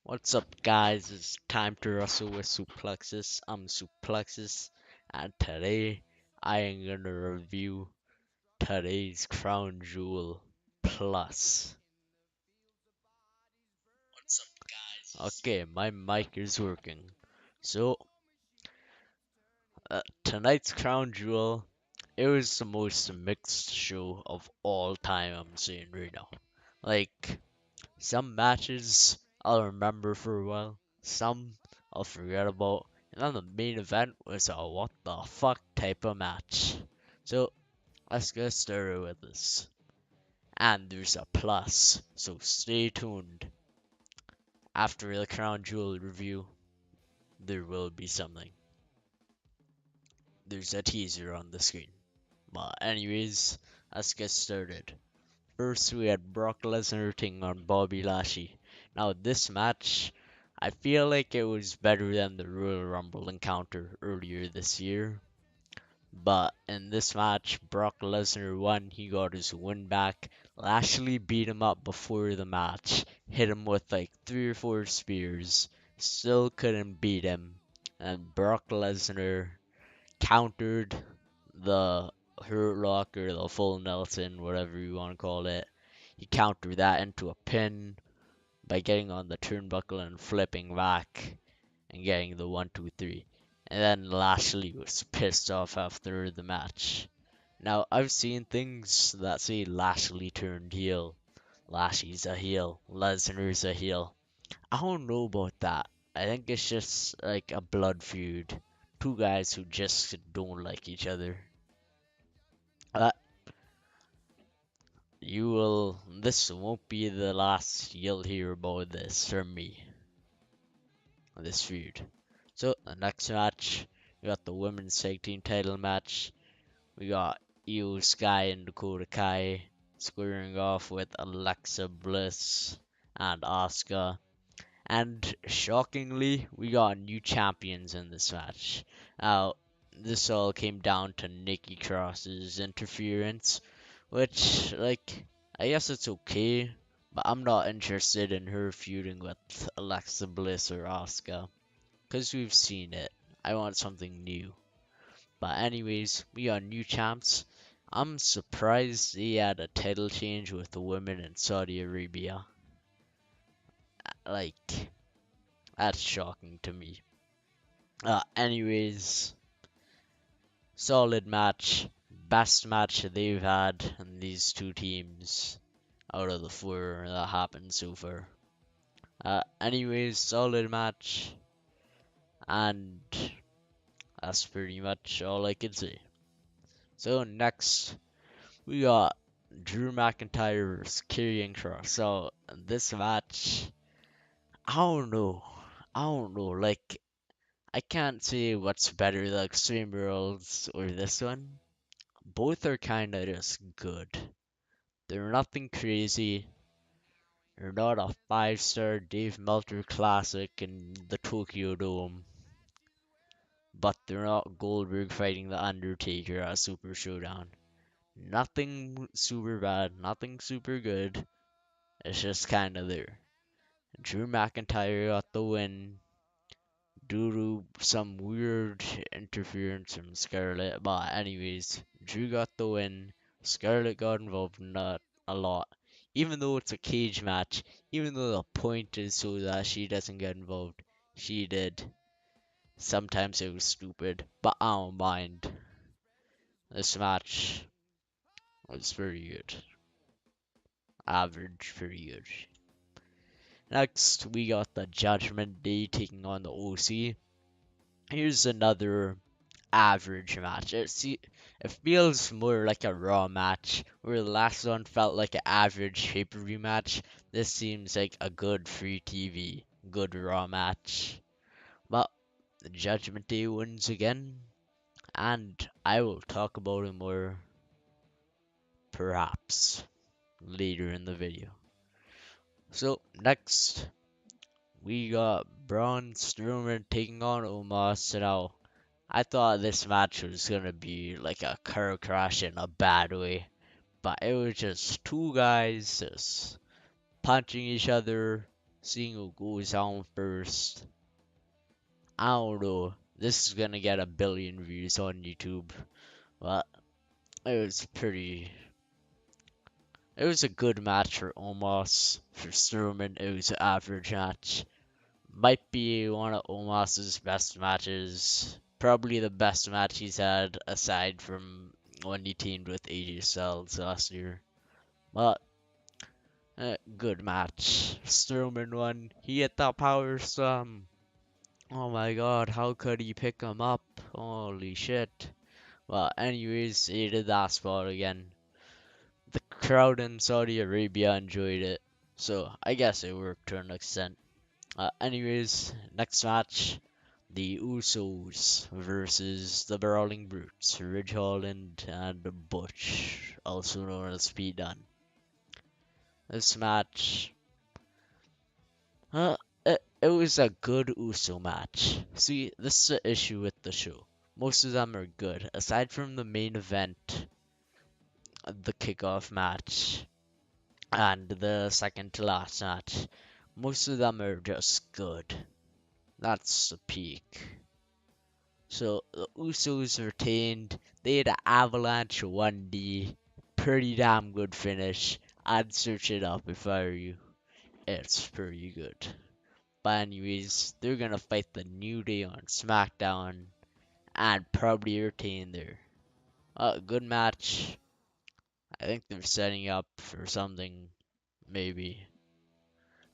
What's up, guys? It's time to wrestle with Suplexus. I'm Suplexus, and today I am gonna review today's Crown Jewel Plus. Okay, my mic is working. So, tonight's Crown Jewel, it was the most mixed show of all time I'm seeing right now. Like, some matches I'll remember for a while, some I'll forget about, and then the main event was a what the fuck type of match. So let's get started with this. And there's a plus, so stay tuned. After the Crown Jewel review, there will be something. There's a teaser on the screen. But anyways, let's get started. First, we had Brock Lesnar taking on Bobby Lashley. Now, this match, I feel like it was better than the Royal Rumble encounter earlier this year. But in this match, Brock Lesnar won. He got his win back. Lashley beat him up before the match, hit him with like 3 or 4 spears. Still couldn't beat him. And Brock Lesnar countered the Hurt Lock or the full Nelson, whatever you want to call it. He countered that into a pin by getting on the turnbuckle and flipping back and getting the 1, 2, 3. And then Lashley was pissed off after the match. Now, I've seen things that say Lashley turned heel. Lashley's a heel. Lesnar's a heel. I don't know about that. I think it's just like a blood feud. Two guys who just don't like each other. Uh, this won't be the last you'll hear about this from me, this feud. So, the next match, we got the women's tag team title match. We got Io Sky and Dakota Kai squaring off with Alexa Bliss and Asuka. And shockingly, we got new champions in this match. Now, this all came down to Nikki Cross's interference, which, like, I guess it's okay, but I'm not interested in her feuding with Alexa Bliss or Asuka, because we've seen it. I want something new. But anyways, we got new champs. I'm surprised they had a title change with the women in Saudi Arabia. Like, that's shocking to me. Anyways, solid match. Best match they've had in these two teams out of the four that happened so far. Anyways, solid match. And that's pretty much all I can say. So next, we got Drew McIntyre versus Karrion Kross. So this match, I don't know. I don't know. Like, I can't say what's better, the Extreme Rules or this one. Both are kind of just good. They're nothing crazy. They're not a 5-star Dave Meltzer classic in the Tokyo Dome. But they're not Goldberg fighting The Undertaker at Super Showdown. Nothing super bad, nothing super good. It's just kind of there. Drew McIntyre got the win due to some weird interference from Scarlett. But anyways, Drew got the win. Scarlett got involved not a lot. Even though it's a cage match, even though the point is so that she doesn't get involved, she did. Sometimes it was stupid, but I don't mind. This match was pretty good. Average, pretty good. Next, we got the Judgment Day taking on the OC. Here's another average match. It feels more like a Raw match, where the last one felt like an average pay-per-view match. This seems like a good free TV, good Raw match. But the Judgment Day wins again, and I will talk about it more perhaps later in the video. So next, we got Braun Strowman taking on Omos. Now, I thought this match was gonna be like a car crash in a bad way, but it was just two guys just punching each other, seeing who goes on first. I don't know. This is gonna get 1 billion views on YouTube, but it was pretty. It was a good match for Omos. For Strowman, it was an average match. Might be one of Omos's best matches. Probably the best match he's had aside from when he teamed with AJ Styles last year. But good match. Strowman won. He hit that power slam. Oh my god, how could he pick him up? Holy shit. Well, anyways, he did that spot again. The crowd in Saudi Arabia enjoyed it. So I guess it worked to an extent. Anyways, next match, the Usos versus the Brawling Brutes, Ridge Holland and Butch, also known as Pete Dunne. This match, uh, it was a good Uso match. See, this is the issue with the show. Most of them are good, aside from the main event, the kickoff match, and the second to last match. Most of them are just good. That's the peak. So the Usos retained. They had an Avalanche 1D. Pretty damn good finish. I'd search it up if I were you. It's pretty good. But anyways, they're gonna fight the New Day on SmackDown and probably retain there. Good match. I think they're setting up for something, maybe.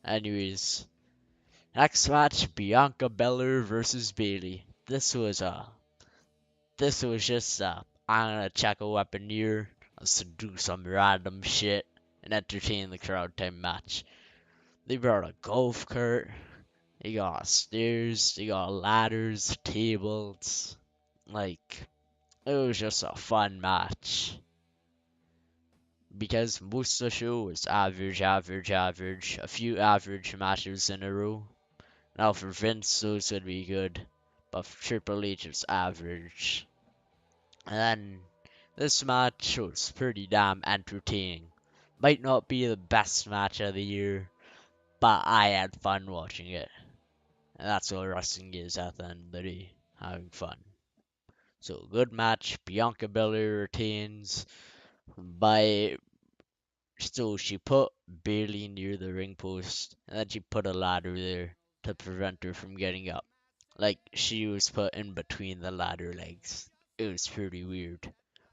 Anyways, next match, Bianca Belair versus Bayley. This was just I'm gonna check a weapon here, let's do some random shit and entertain the crowd type match. They brought a golf cart, they got stairs, they got ladders, tables. Like, it was just a fun match. Because most of the show was average, average, average. A few average matches in a row. Now for Vince, those would be good. But for Triple H, it's average. And then this match was pretty damn entertaining. Might not be the best match of the year, but I had fun watching it. And that's what wrestling is at the end of the day, having fun. So, good match. Bianca Belair retains by. So, she put Bayley near the ring post, and then she put a ladder there to prevent her from getting up. Like, she was put in between the ladder legs. It was pretty weird.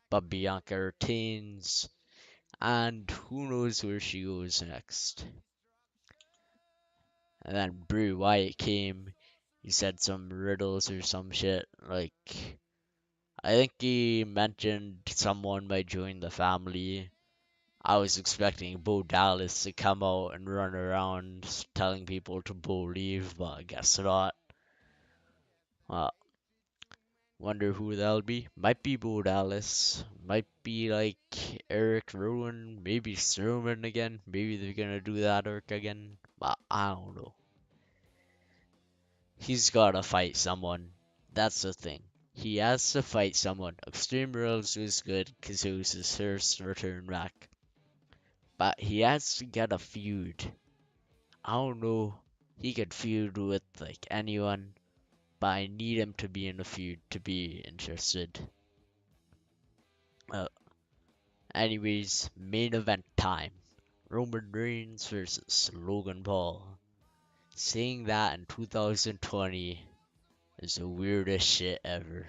But Bianca retains, and who knows where she goes next. And then Bray Wyatt came. He said some riddles or some shit. Like, I think he mentioned someone might join the family. I was expecting Bo Dallas to come out and run around telling people to believe, but I guess not. Uh, Wonder who that'll be. Might be Bo Dallas. Might be like Eric Rowan. Maybe Strowman again. Maybe they're gonna do that arc again. But I don't know. He's gotta fight someone. That's the thing. He has to fight someone. Extreme Rules was good because it was his first return back. But he has to get a feud. I don't know. He could feud with like anyone. But I need him to be in a feud to be interested. Uh, Anyways, main event time. Roman Reigns versus Logan Paul. Saying that in 2020 is the weirdest shit ever.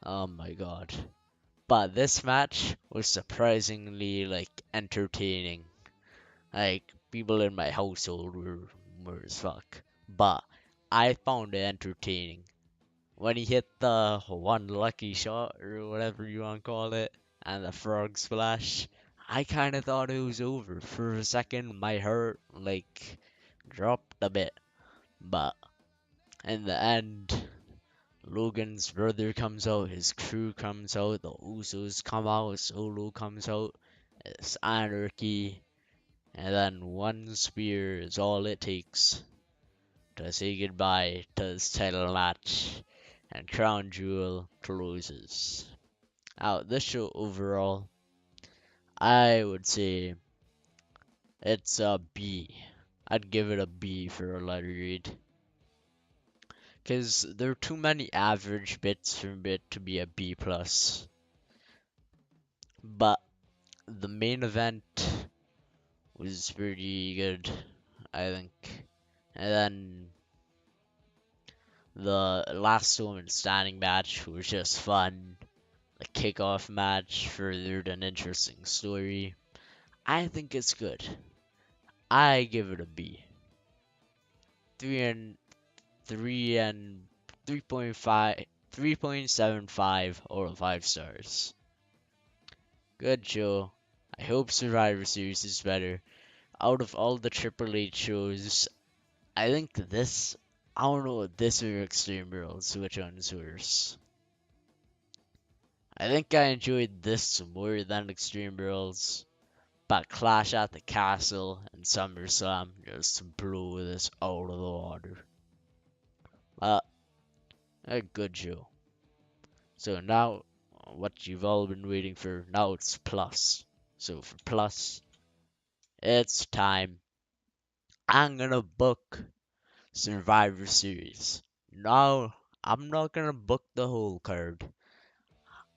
Oh my god. But this match was surprisingly like entertaining. Like people in my household were as fuck. But I found it entertaining. When he hit the one lucky shot or whatever you want to call it and the frog splash, I kind of thought it was over. For a second, my heart like dropped a bit. But in the end, Logan's brother comes out, his crew comes out, the Usos come out, Solo comes out, it's anarchy, and then one spear is all it takes to say goodbye to this title match, and Crown Jewel closes. Now, this show overall, I would say it's a B. I'd give it a B for a letter grade. Because there are too many average bits for it to be a B plus. But the main event was pretty good, I think. And then the last woman standing match was just fun. The kickoff match furthered an interesting story. I think it's good. I give it a B. 3 and 3.5, 3.75 out of 5 stars. Good show. I hope Survivor Series is better. Out of all the Triple H shows, I think this, I don't know, this or Extreme Rules, which one's worse? I think I enjoyed this more than Extreme Rules, but Clash at the Castle and SummerSlam just blew this out of the water. But a good show. So now, what you've all been waiting for, now it's Plus. So for Plus, it's time. I'm gonna book Survivor Series. No, I'm not gonna book the whole card.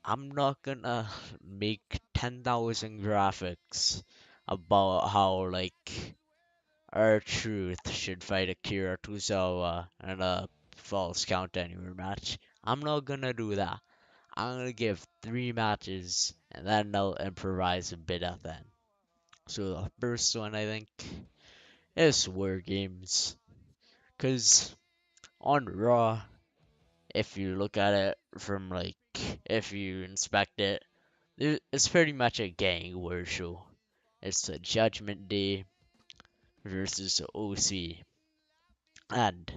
I'm not gonna make 10,000 graphics about how, like, R-Truth should fight Akira Tozawa in a Falls Count Anywhere match. I'm not gonna do that. I'm gonna give 3 matches and then I'll improvise a bit at the end. So the first one I think is War Games. Cause on Raw, if you look at it from like, if you inspect it, it's pretty much a gang war show. It's the Judgment Day versus the OC. And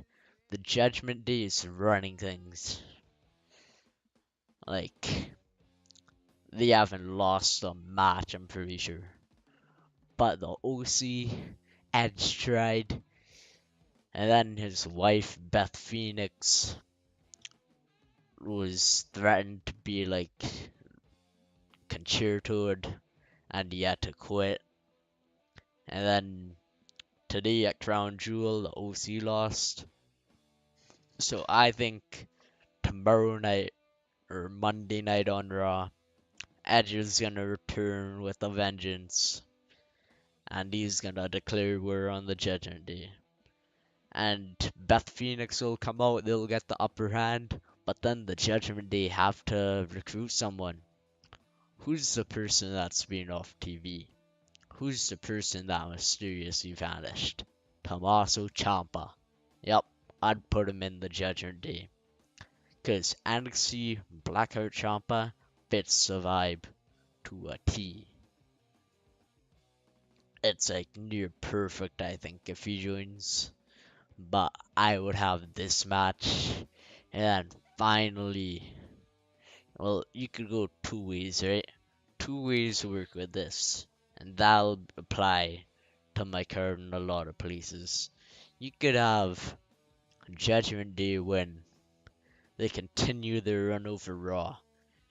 the Judgment Day is running things. Like, they haven't lost a match, I'm pretty sure. But the OC, Edge tried, and then his wife, Beth Phoenix, was threatened to be like concertoed, and he had to quit. And then today at Crown Jewel, the OC lost. So I think tomorrow night or Monday night on Raw, Edge is gonna return with a vengeance, and he's gonna declare war on the Judgment Day. And Beth Phoenix will come out, they'll get the upper hand, but then the Judgment Day have to recruit someone. Who's the person that's been off TV? Who's the person that mysteriously vanished? Tommaso Ciampa. Yep, I'd put him in the Judgment Day. Because NXT Blackheart Ciampa fits the vibe to a T. It's like near perfect, I think, if he joins. But I would have this match. And then finally, well, you could go 2 ways, right? 2 ways to work with this. And that'll apply to my card in a lot of places. You could have Judgment Day win. They continue their run over Raw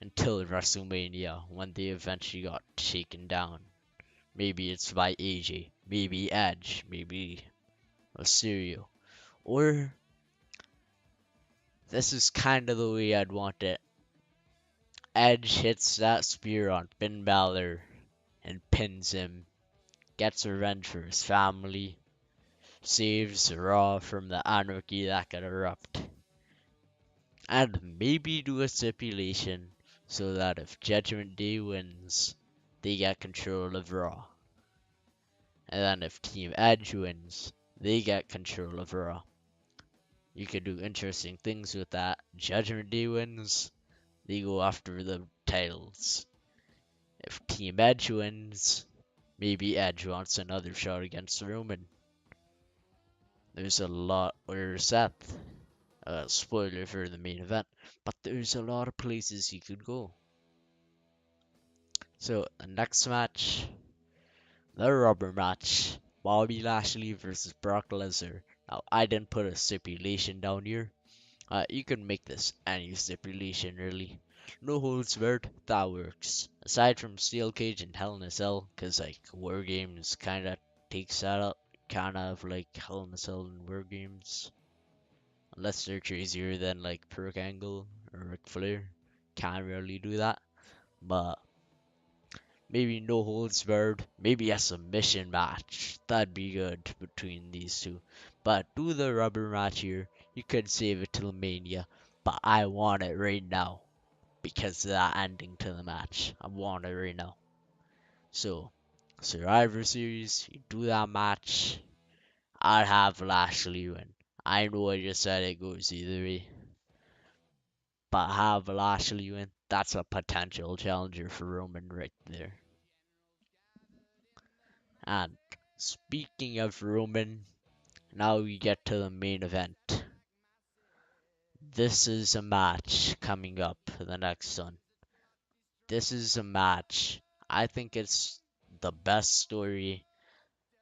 until WrestleMania when they eventually got taken down. Maybe it's by AJ, maybe Edge, maybe Mysterio. Or this is kind of the way I'd want it. Edge hits that spear on Finn Balor and pins him, gets revenge for his family, saves Raw from the anarchy that could erupt, and maybe do a stipulation so that if Judgment Day wins, they get control of Raw. And then if Team Edge wins, they get control of Raw. You could do interesting things with that. Judgment Day wins, they go after the titles. If Team Edge wins, maybe Edge wants another shot against Roman. There's a lot, or Seth. Spoiler for the main event, but there's a lot of places he could go. So the next match, the rubber match, Bobby Lashley versus Brock Lesnar. Now I didn't put a stipulation down here. You can make this any stipulation really. No holds barred, that works. Aside from Steel Cage and Hell in a Cell, cause like War Games kinda takes that up. can't have like Hell in a Cell and War Games unless they're crazier than like Perk Angle or Ric Flair. Can't really do that. But maybe no holds barred. Maybe a submission match. That'd be good between these two. But do the rubber match here. You could save it till Mania. But I want it right now. Because of that ending to the match. I want it right now. So, Survivor Series, you do that match. I'd have Lashley win. I know I just said it goes either way. But have Lashley win. That's a potential challenger for Roman right there. And speaking of Roman, now we get to the main event. This is a match coming up, the next one. This is a match. I think it's the best story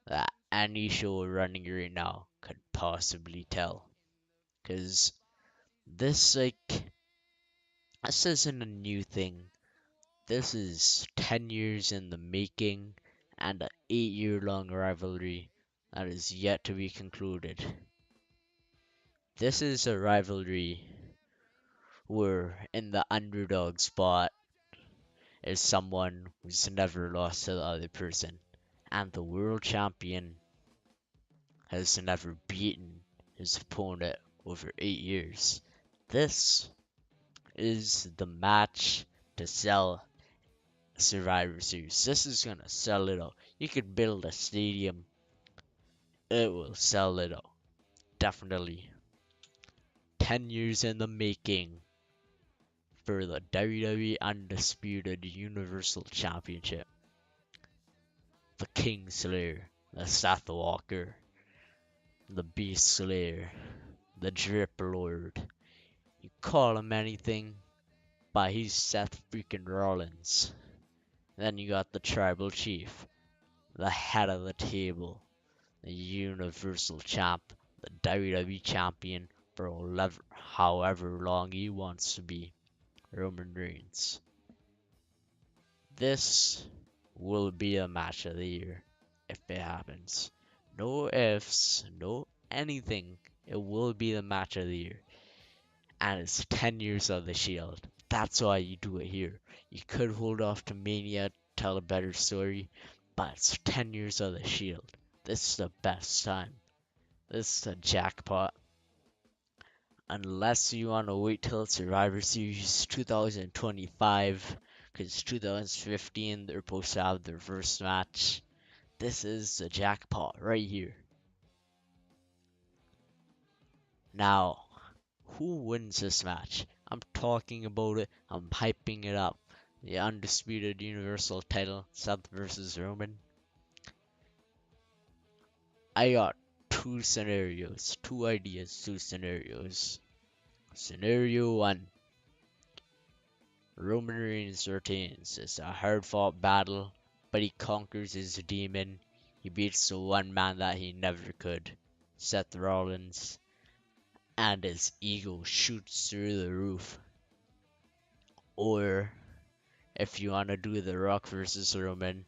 that any show running right now could possibly tell. Because this, like, this isn't a new thing. This is 10 years in the making and an 8-year long rivalry that is yet to be concluded. This is a rivalry where in the underdog spot is someone who's never lost to the other person, and the world champion has never beaten his opponent over 8 years. This is the match to sell Survivor Series. This is gonna sell it out. You could build a stadium, it will sell it out. Definitely. 10 years in the making for the WWE Undisputed Universal Championship. The King Slayer, the Seth Walker, the Beast Slayer, the Drip Lord. You call him anything, but he's Seth freaking Rollins. Then you got the Tribal Chief, the head of the table, the Universal Champ, the WWE Champion for however long he wants to be, Roman Reigns. This will be a match of the year if it happens. No ifs, no anything. It will be the match of the year. And it's 10 years of the Shield. That's why you do it here. You could hold off to Mania, tell a better story, but it's 10 years of the Shield. This is the best time. This is a jackpot. Unless you want to wait till Survivor Series 2025, because 2015 they're supposed to have their first match. This is the jackpot right here. Now, who wins this match? I'm talking about it. I'm hyping it up. The Undisputed Universal title, Seth versus Roman. I got two scenarios, two ideas, two scenarios. Scenario 1. Roman Reigns retains. It's a hard fought battle, but he conquers his demon. He beats the one man that he never could, Seth Rollins, and his ego shoots through the roof. Or, if you want to do The Rock versus Roman,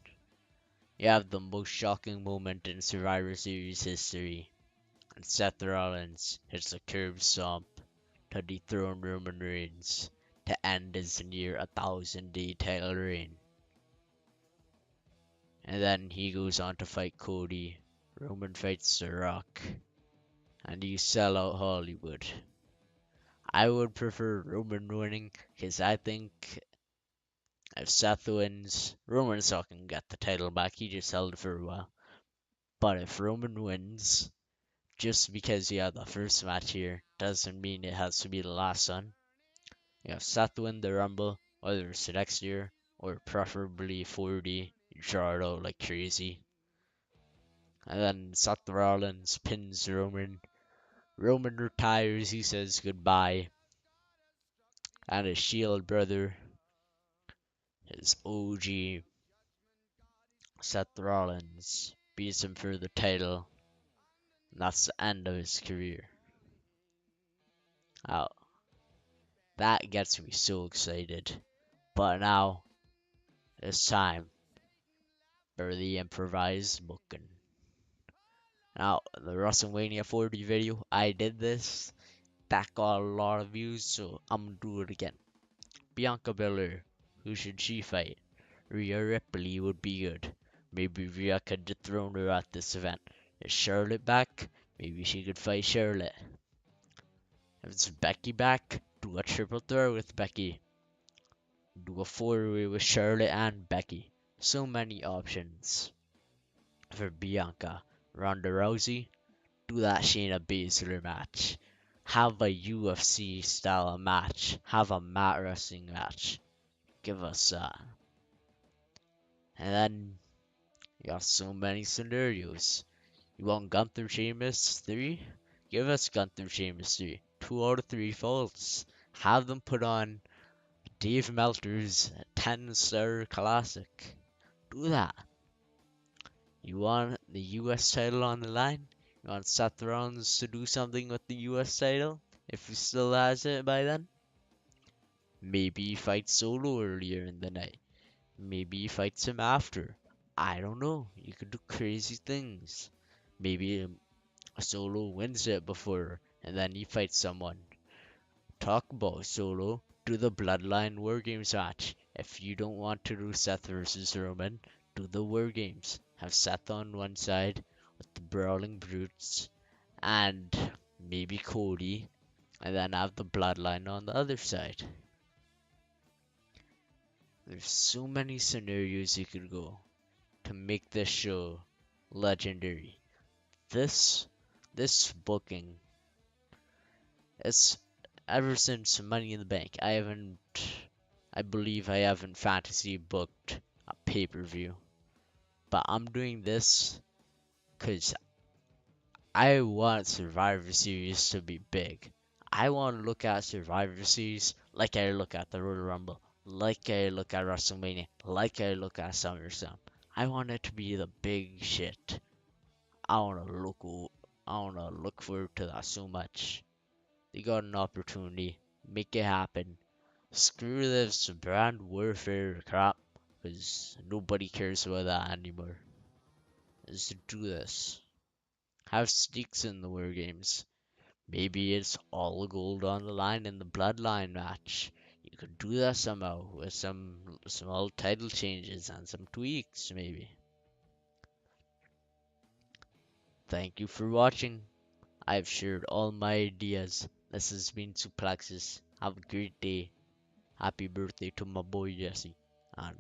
you have the most shocking moment in Survivor Series history, and Seth Rollins hits a curb stomp to dethrone Roman Reigns to end his near 1,000-day title reign. And then he goes on to fight Cody. Roman fights The Rock, and you sell out Hollywood. I would prefer Roman winning because I think if Seth wins, Roman's not going to get the title back. He just held it for a while. But if Roman wins, just because you have the first match here, doesn't mean it has to be the last one. You have Seth win the Rumble, whether it's the next year or preferably 40. You draw it out like crazy. And then Seth Rollins pins Roman. Roman retires, he says goodbye. And his Shield brother, his OG, Seth Rollins, beats him for the title. And that's the end of his career. Now, that gets me so excited. But now, it's time for the improvised booking. Now, the WrestleMania 40 video, I did this. That got a lot of views, so I'm gonna do it again. Bianca Belair, who should she fight? Rhea Ripley would be good. Maybe Rhea could dethrone her at this event. Is Charlotte back? Maybe she could fight Charlotte. If it's Becky back, do a triple threat with Becky. Do a four-way with Charlotte and Becky. So many options. For Bianca, Ronda Rousey, do that Shayna Baszler match. Have a UFC style match. Have a mat wrestling match. Give us that. And then you got so many scenarios. You want Gunther Sheamus 3? Give us Gunther Sheamus 3. 2 out of 3 falls. Have them put on Dave Meltzer's 10-star classic. Do that. You want the US title on the line? You want Seth Rollins to do something with the US title? If he still has it by then? Maybe he fights Solo earlier in the night. Maybe he fights him after. I don't know. You could do crazy things. Maybe Solo wins it before, and then he fights someone. Talk about Solo. Do the Bloodline War Games match. If you don't want to do Seth versus Roman, do the War Games. Have Seth on one side with the Brawling Brutes, and maybe Cody, and then have the Bloodline on the other side. There's so many scenarios you could go to make this show legendary. This this booking is ever since Money in the Bank. I believe I haven't fantasy booked a pay-per-view, but I'm doing this because I want Survivor Series to be big. I want to look at Survivor Series like I look at the Royal Rumble, like I look at WrestleMania, like I look at SummerSlam. I want it to be the big shit. I want to look forward to that so much. They got an opportunity, make it happen. Screw this brand warfare crap, because nobody cares about that anymore. Just do this. Have stakes in the war games. Maybe it's all gold on the line in the bloodline match. You could do that somehow with some small title changes and some tweaks, maybe. Thank you for watching. I've shared all my ideas. This has been Suplexes. Have a great day. Happy birthday to my boy Jesse. And